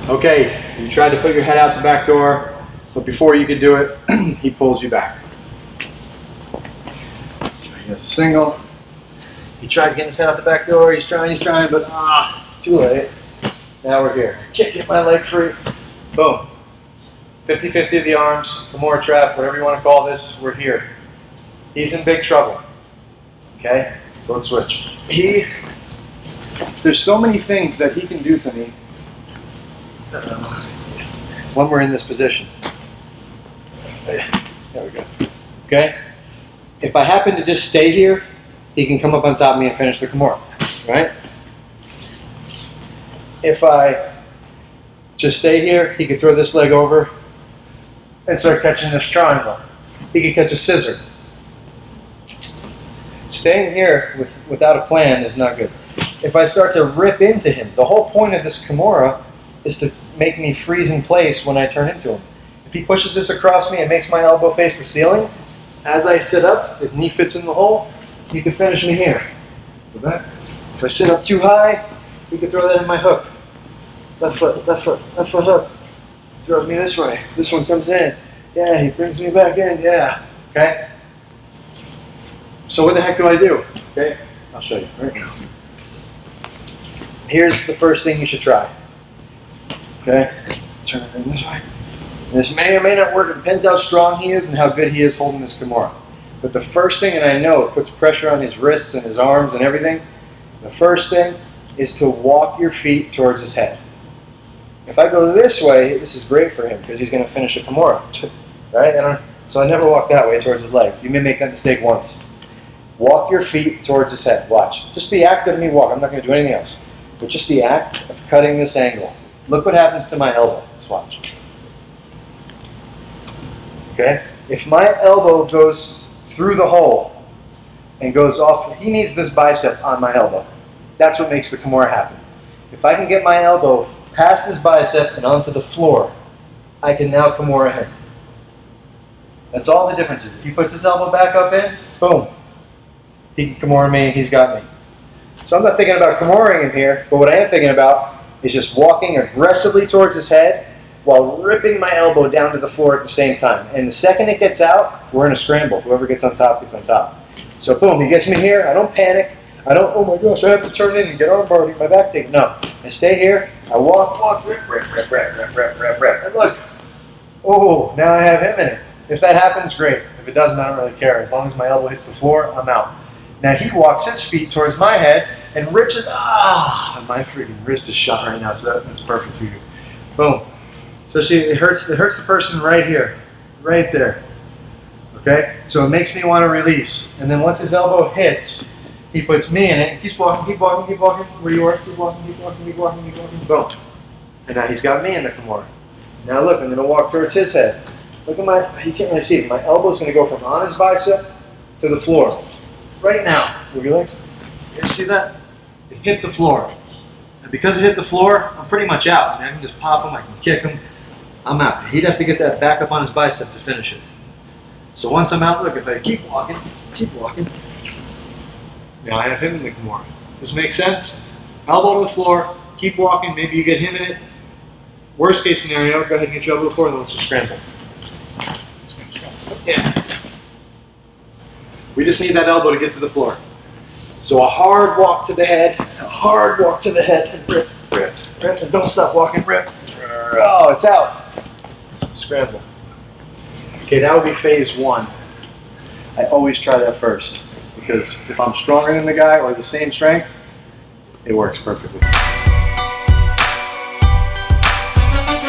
Okay, you tried to put your head out the back door, but before you could do it, he pulls you back. So he has a single. He tried to get his head out the back door. He's trying, but too late. Now we're here. Can't get my leg free. Boom. 50-50 of the arms, kimura trap, whatever you want to call this, we're here. He's in big trouble. Okay? So let's switch. There's so many things that he can do to me when we're in this position. There we go. Okay? If I happen to just stay here, he can come up on top of me and finish the kimura. Right? If I just stay here, he could throw this leg over and start catching this triangle. He could catch a scissor. Staying here without a plan is not good. If I start to rip into him, the whole point of this kimura is to make me freeze in place when I turn into him. If he pushes this across me and makes my elbow face the ceiling, as I sit up, his knee fits in the hole, he can finish me here. If I sit up too high, he can throw that in my hook. Left foot hook. Throws me this way. This one comes in. Yeah, he brings me back in. Yeah. Okay? So what the heck do I do? Okay? I'll show you right now. Here's the first thing you should try. Okay? Turn it in this way. This may or may not work. It depends how strong he is and how good he is holding this kimura. But the first thing, and I know it puts pressure on his wrists and his arms and everything, the first thing is to walk your feet towards his head. If I go this way, this is great for him because he's going to finish a kimura, right? So I never walk that way towards his legs. You may make that mistake once. Walk your feet towards his head. Watch. Just the act of me walk. I'm not going to do anything else. But just the act of cutting this angle. Look what happens to my elbow. Just watch. Okay? If my elbow goes through the hole and goes off, he needs this bicep on my elbow. That's what makes the kimura happen. If I can get my elbow past his bicep and onto the floor, I can now kimura him. That's all the difference is. If he puts his elbow back up in, boom. He can kimura me, he's got me. So I'm not thinking about kimuraing him here, but what I am thinking about is just walking aggressively towards his head while ripping my elbow down to the floor at the same time. And the second it gets out, we're in a scramble. Whoever gets on top gets on top. So boom, he gets me here, I don't panic. I don't, oh my gosh, I have to turn in and get armbar to get my back taken. No, I stay here, I walk, rip. And look, oh, now I have him in it. If that happens, great. If it doesn't, I don't really care. As long as my elbow hits the floor, I'm out. Now he walks his feet towards my head and rips his, my freaking wrist is shot right now, so that's perfect for you. Boom. So see, it hurts the person right here, right there. Okay? So it makes me want to release. And then once his elbow hits, he puts me in it and keeps walking, keep walking. Where you are, keep walking. Boom. And now he's got me in the kimura. Now look, I'm going to walk towards his head. Look at you can't really see it. My elbow's going to go from on his bicep to the floor. Right now. Move your legs. You see that? It hit the floor. And because it hit the floor, I'm pretty much out. I can just pop him, I can kick him. I'm out. He'd have to get that back up on his bicep to finish it. So once I'm out, look, if I keep walking, now I have him in the kimura. This makes sense? Elbow to the floor, keep walking, maybe you get him in it. Worst case scenario, go ahead and get your elbow to the floor and then let's just scramble. Yeah. We just need that elbow to get to the floor. So a hard walk to the head, and rip, and don't stop walking, rip. Oh, it's out. Scramble. Okay, that would be phase one. I always try that first because if I'm stronger than the guy or the same strength, it works perfectly.